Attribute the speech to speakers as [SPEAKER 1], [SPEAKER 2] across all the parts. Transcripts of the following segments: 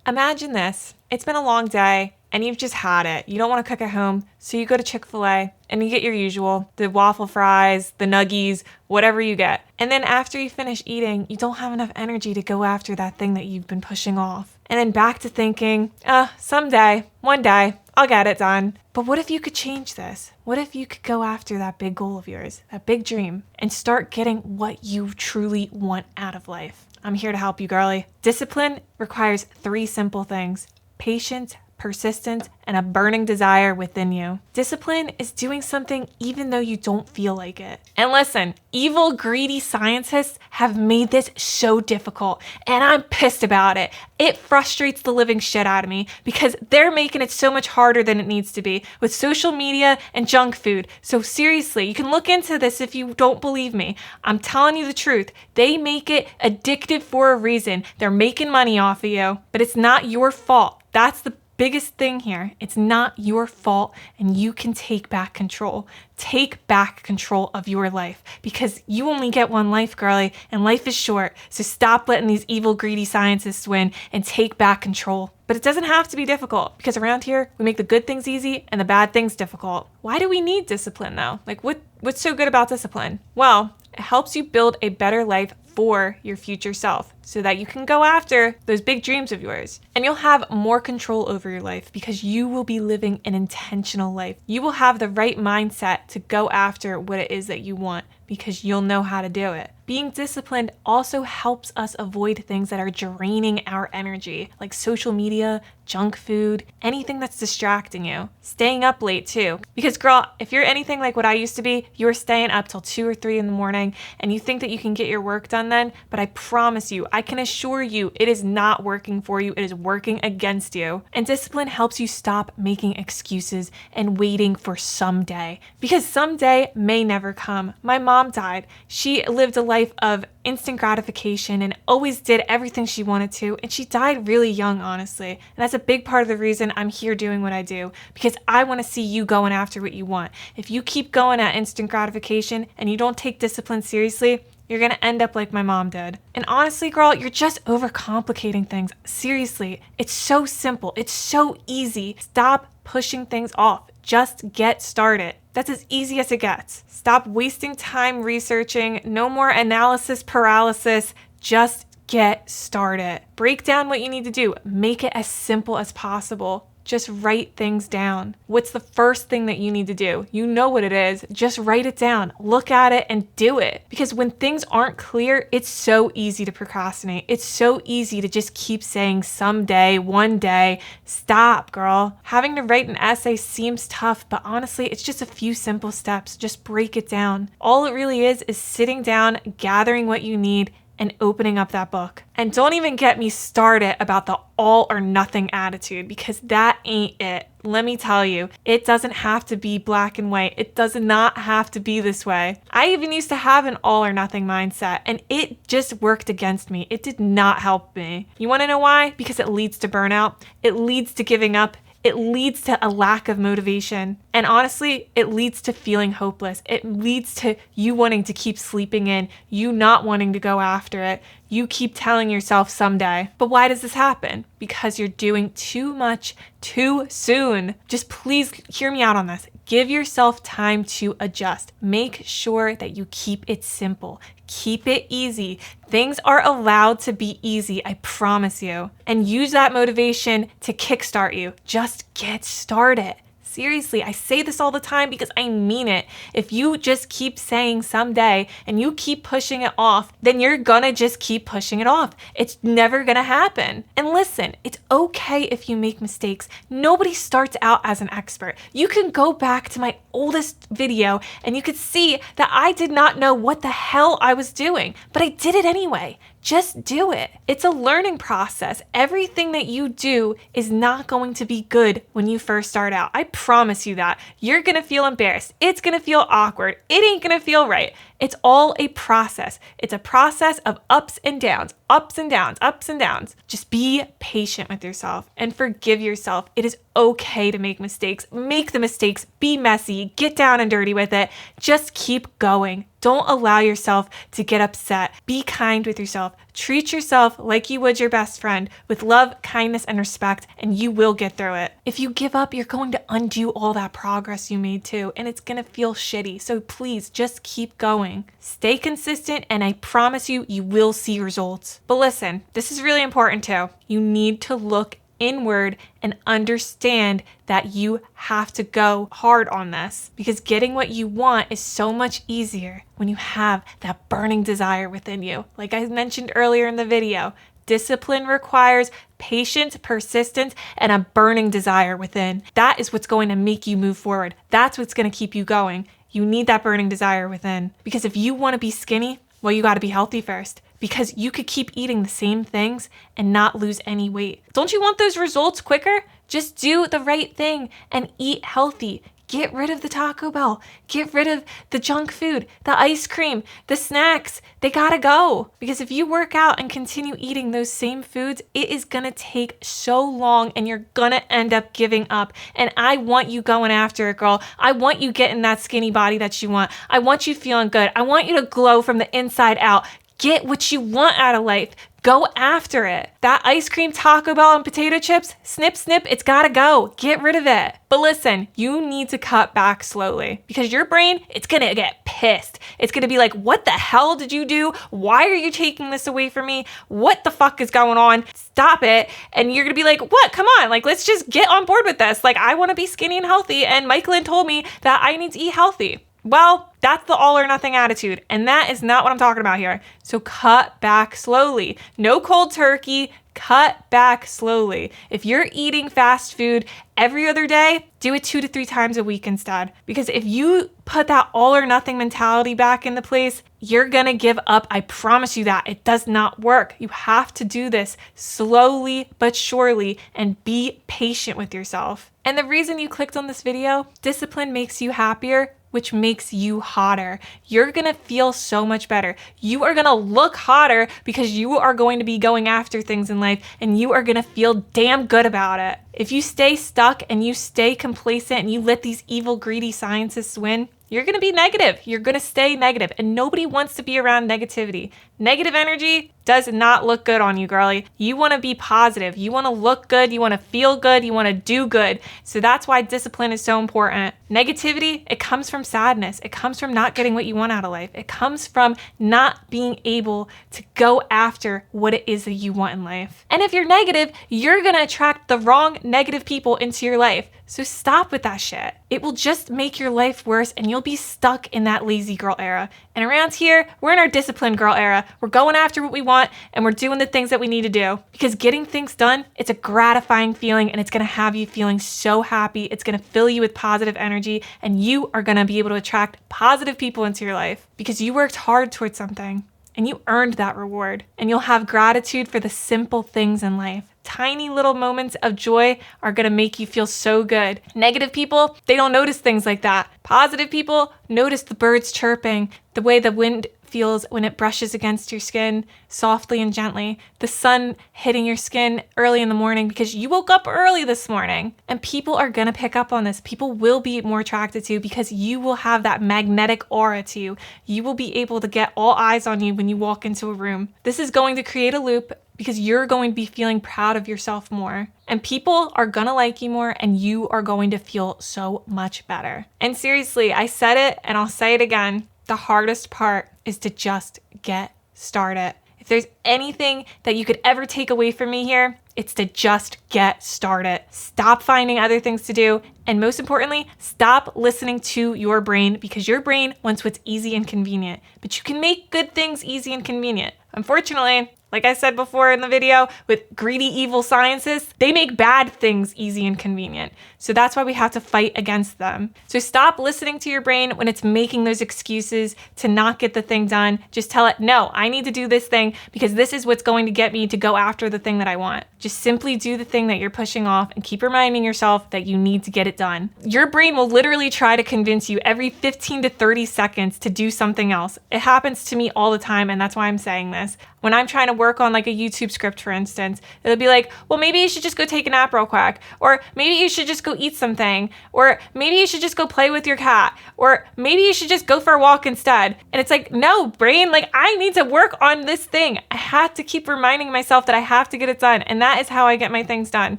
[SPEAKER 1] Imagine this. It's been a long day and you've just had it. You don't want to cook at home, so you go to Chick-fil-A and you get your usual, the waffle fries, the nuggies, whatever you get. And then after you finish eating, you don't have enough energy to go after that thing that you've been pushing off. And then back to thinking, someday, one day, I'll get it done. But what if you could change this? What if you could go after that big goal of yours, that big dream, and start getting what you truly want out of life? I'm here to help you, girly. Discipline requires 3 simple things: patience, persistence, and a burning desire within you. Discipline is doing something even though you don't feel like it. And listen, evil, greedy scientists have made this so difficult, and I'm pissed about it. It frustrates the living shit out of me because they're making it so much harder than it needs to be with social media and junk food. So seriously, you can look into this if you don't believe me. I'm telling you the truth. They make it addictive for a reason. They're making money off of you, but it's not your fault. That's the biggest thing here. It's not your fault, and you can take back control. Take back control of your life because you only get one life, girly, and life is short. So stop letting these evil, greedy scientists win and take back control. But it doesn't have to be difficult because around here, we make the good things easy and the bad things difficult. Why do we need discipline though? Like what's so good about discipline? Well, it helps you build a better life for your future self so that you can go after those big dreams of yours. And you'll have more control over your life because you will be living an intentional life. You will have the right mindset to go after what it is that you want because you'll know how to do it. Being disciplined also helps us avoid things that are draining our energy, like social media, junk food, anything that's distracting you. Staying up late too. Because girl, if you're anything like what I used to be, you're staying up till 2 or 3 in the morning and you think that you can get your work done then, but I promise you, I can assure you, it is not working for you. It is working against you. And discipline helps you stop making excuses and waiting for someday, because someday may never come. My mom died. She lived a life of instant gratification and always did everything she wanted to, and she died really young, honestly. And that's a big part of the reason I'm here doing what I do, because I want to see you going after what you want. If you keep going at instant gratification and you don't take discipline seriously, you're gonna end up like my mom did. And honestly, girl, you're just overcomplicating things. Seriously, it's so simple. It's so easy. Stop pushing things off. Just get started. That's as easy as it gets. Stop wasting time researching. No more analysis paralysis. Just get started. Break down what you need to do. Make it as simple as possible. Just write things down. What's the first thing that you need to do? You know what it is. Just write it down. Look at it and do it. Because when things aren't clear, it's so easy to procrastinate. It's so easy to just keep saying someday, one day. Stop, girl. Having to write an essay seems tough, but honestly, it's just a few simple steps. Just break it down. All it really is sitting down, gathering what you need, and opening up that book. And don't even get me started about the all or nothing attitude, because that ain't it. Let me tell you, it doesn't have to be black and white. It does not have to be this way. I even used to have an all or nothing mindset, and it just worked against me. It did not help me. You want to know why? Because it leads to burnout. It leads to giving up. It leads to a lack of motivation. And honestly, it leads to feeling hopeless. It leads to you wanting to keep sleeping in, you not wanting to go after it. You keep telling yourself someday. But why does this happen? Because you're doing too much too soon. Just please hear me out on this. Give yourself time to adjust. Make sure that you keep it simple. Keep it easy. Things are allowed to be easy, I promise you. And use that motivation to kickstart you. Just get started. Seriously, I say this all the time because I mean it. If you just keep saying someday and you keep pushing it off, then you're gonna just keep pushing it off. It's never gonna happen. And listen, it's okay if you make mistakes. Nobody starts out as an expert. You can go back to my oldest video and you could see that I did not know what the hell I was doing, but I did it anyway. Just do it. It's a learning process. Everything that you do is not going to be good when you first start out. I promise you that. You're gonna feel embarrassed. It's gonna feel awkward. It ain't gonna feel right. It's all a process. It's a process of ups and downs, ups and downs, ups and downs. Just be patient with yourself and forgive yourself. It is okay to make mistakes. Make the mistakes, be messy, get down and dirty with it. Just keep going. Don't allow yourself to get upset. Be kind with yourself. Treat yourself like you would your best friend, with love, kindness, and respect, and you will get through it. If you give up, you're going to undo all that progress you made too, and it's gonna feel shitty. So please just keep going. Stay consistent, and I promise you, you will see results. But listen, this is really important too. You need to look inward and understand that you have to go hard on this, because getting what you want is so much easier when you have that burning desire within you. Like I mentioned earlier in the video, discipline requires patience, persistence, and a burning desire within. That is what's going to make you move forward. That's what's going to keep you going. You need that burning desire within, because if you want to be skinny, well, you got to be healthy first, because you could keep eating the same things and not lose any weight. Don't you want those results quicker? Just do the right thing and eat healthy. Get rid of the Taco Bell. Get rid of the junk food, the ice cream, the snacks. They gotta go. Because if you work out and continue eating those same foods, it is gonna take so long and you're gonna end up giving up. And I want you going after it, girl. I want you getting that skinny body that you want. I want you feeling good. I want you to glow from the inside out. Get what you want out of life. Go after it. That ice cream, Taco Bell, and potato chips, snip, snip, it's gotta go. Get rid of it. But listen, you need to cut back slowly, because your brain, it's gonna get pissed. It's gonna be like, what the hell did you do? Why are you taking this away from me? What the fuck is going on? Stop it. And you're gonna be like, what? Come on, like, let's just get on board with this. Like, I wanna be skinny and healthy, and Michaelin told me that I need to eat healthy. Well, that's the all or nothing attitude, and that is not what I'm talking about here. So cut back slowly. No cold turkey, cut back slowly. If you're eating fast food every other day, do it 2 to 3 times a week instead. Because if you put that all or nothing mentality back into place, you're gonna give up. I promise you that. It does not work. You have to do this slowly but surely, and be patient with yourself. And the reason you clicked on this video, discipline makes you happier, which makes you hotter. You're gonna feel so much better. You are gonna look hotter because you are going to be going after things in life, and you are gonna feel damn good about it. If you stay stuck and you stay complacent and you let these evil, greedy scientists win, you're gonna be negative. You're gonna stay negative, and nobody wants to be around negativity. Negative energy does not look good on you, girlie. You wanna be positive. You wanna look good. You wanna feel good. You wanna do good. So that's why discipline is so important. Negativity, it comes from sadness. It comes from not getting what you want out of life. It comes from not being able to go after what it is that you want in life. And if you're negative, you're gonna attract the wrong negative people into your life. So stop with that shit. It will just make your life worse, and you'll be stuck in that lazy girl era. And around here, we're in our disciplined girl era. We're going after what we want, and we're doing the things that we need to do. Because getting things done, it's a gratifying feeling, and it's gonna have you feeling so happy. It's gonna fill you with positive energy, and you are gonna be able to attract positive people into your life because you worked hard towards something and you earned that reward. And you'll have gratitude for the simple things in life. Tiny little moments of joy are gonna make you feel so good. Negative people, they don't notice things like that. Positive people notice the birds chirping, the way the wind feels when it brushes against your skin softly and gently, the sun hitting your skin early in the morning because you woke up early this morning. And people are gonna pick up on this. People will be more attracted to you because you will have that magnetic aura to you. You will be able to get all eyes on you when you walk into a room. This is going to create a loop because you're going to be feeling proud of yourself more. And people are gonna like you more, and you are going to feel so much better. And seriously, I said it and I'll say it again. The hardest part is to just get started. If there's anything that you could ever take away from me here, it's to just get started. Stop finding other things to do. And most importantly, stop listening to your brain, because your brain wants what's easy and convenient. But you can make good things easy and convenient. Unfortunately, like I said before in the video, with greedy, evil scientists, they make bad things easy and convenient. So that's why we have to fight against them. So stop listening to your brain when it's making those excuses to not get the thing done. Just tell it, no, I need to do this thing because this is what's going to get me to go after the thing that I want. Just simply do the thing that you're pushing off and keep reminding yourself that you need to get it done. Your brain will literally try to convince you every 15 to 30 seconds to do something else. It happens to me all the time, and that's why I'm saying this. when I'm trying to work on like a YouTube script, for instance, it'll be like, well, maybe you should just go take a nap real quick, or maybe you should just go eat something, or maybe you should just go play with your cat, or maybe you should just go for a walk instead. And it's like, no, brain, like I need to work on this thing. I have to keep reminding myself that I have to get it done. And that is how I get my things done.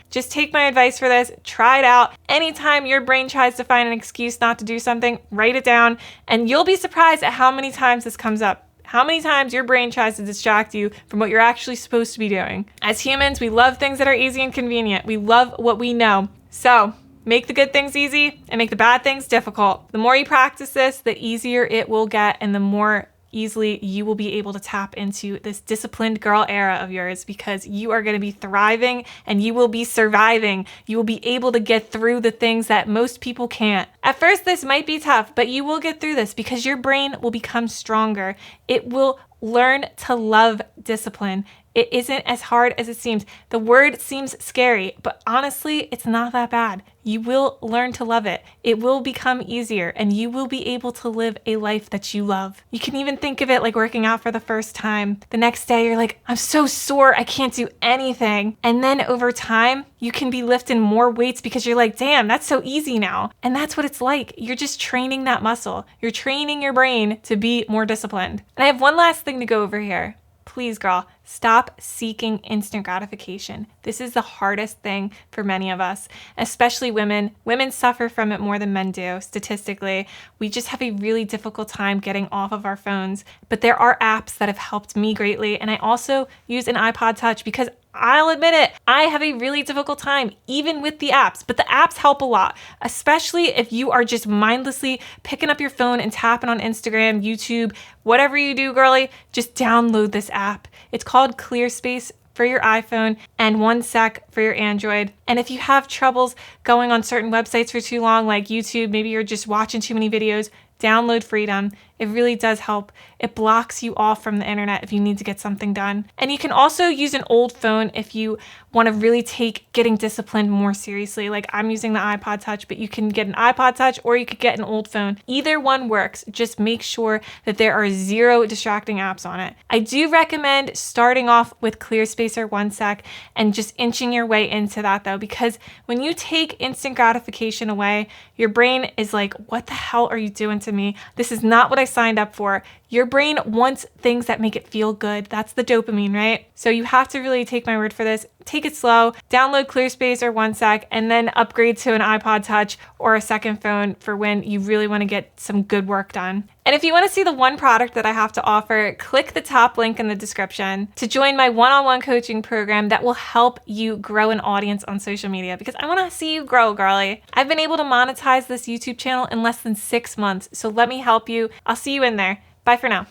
[SPEAKER 1] Just take my advice for this, try it out. Anytime your brain tries to find an excuse not to do something, write it down, and you'll be surprised at how many times this comes up. How many times your brain tries to distract you from what you're actually supposed to be doing. As humans, we love things that are easy and convenient. We love what we know. So make the good things easy and make the bad things difficult. The more you practice this, the easier it will get, and the more easily you will be able to tap into this disciplined girl era of yours, because you are going to be thriving and you will be surviving. You will be able to get through the things that most people can't. At first, this might be tough, but you will get through this because your brain will become stronger. It will learn to love discipline. It isn't as hard as it seems. The word seems scary, but honestly, it's not that bad. You will learn to love it. It will become easier, and you will be able to live a life that you love. You can even think of it like working out for the first time. The next day, you're like, I'm so sore, I can't do anything. And then over time, you can be lifting more weights because you're like, damn, that's so easy now. And that's what it's like. You're just training that muscle. You're training your brain to be more disciplined. And I have one last thing to go over here. Please, girl, stop seeking instant gratification. This is the hardest thing for many of us, especially women. Women suffer from it more than men do, statistically. We just have a really difficult time getting off of our phones. But there are apps that have helped me greatly, and I also use an iPod Touch because I'll admit it, I have a really difficult time even with the apps, but the apps help a lot, especially if you are just mindlessly picking up your phone and tapping on Instagram, YouTube, whatever you do, girly, just download this app. It's called ClearSpace for your iPhone and OneSec for your Android. And if you have troubles going on certain websites for too long, like YouTube, maybe you're just watching too many videos, download Freedom. It really does help. It blocks you off from the internet if you need to get something done. And you can also use an old phone if you want to really take getting disciplined more seriously. Like I'm using the iPod Touch, but you can get an iPod Touch or you could get an old phone. Either one works. Just make sure that there are 0 distracting apps on it. I do recommend starting off with ClearSpace or OneSec and just inching your way into that though, because when you take instant gratification away, your brain is like, what the hell are you doing to me? This is not what I signed up for. Your brain wants things that make it feel good. That's the dopamine, right? So you have to really take my word for this. Take it slow, download ClearSpace or OneSec, and then upgrade to an iPod Touch or a second phone for when you really want to get some good work done. And if you want to see the one product that I have to offer, click the top link in the description to join my one-on-one coaching program that will help you grow an audience on social media, because I want to see you grow, girly. I've been able to monetize this YouTube channel in less than 6 months, so let me help you. I'll see you in there. Bye for now.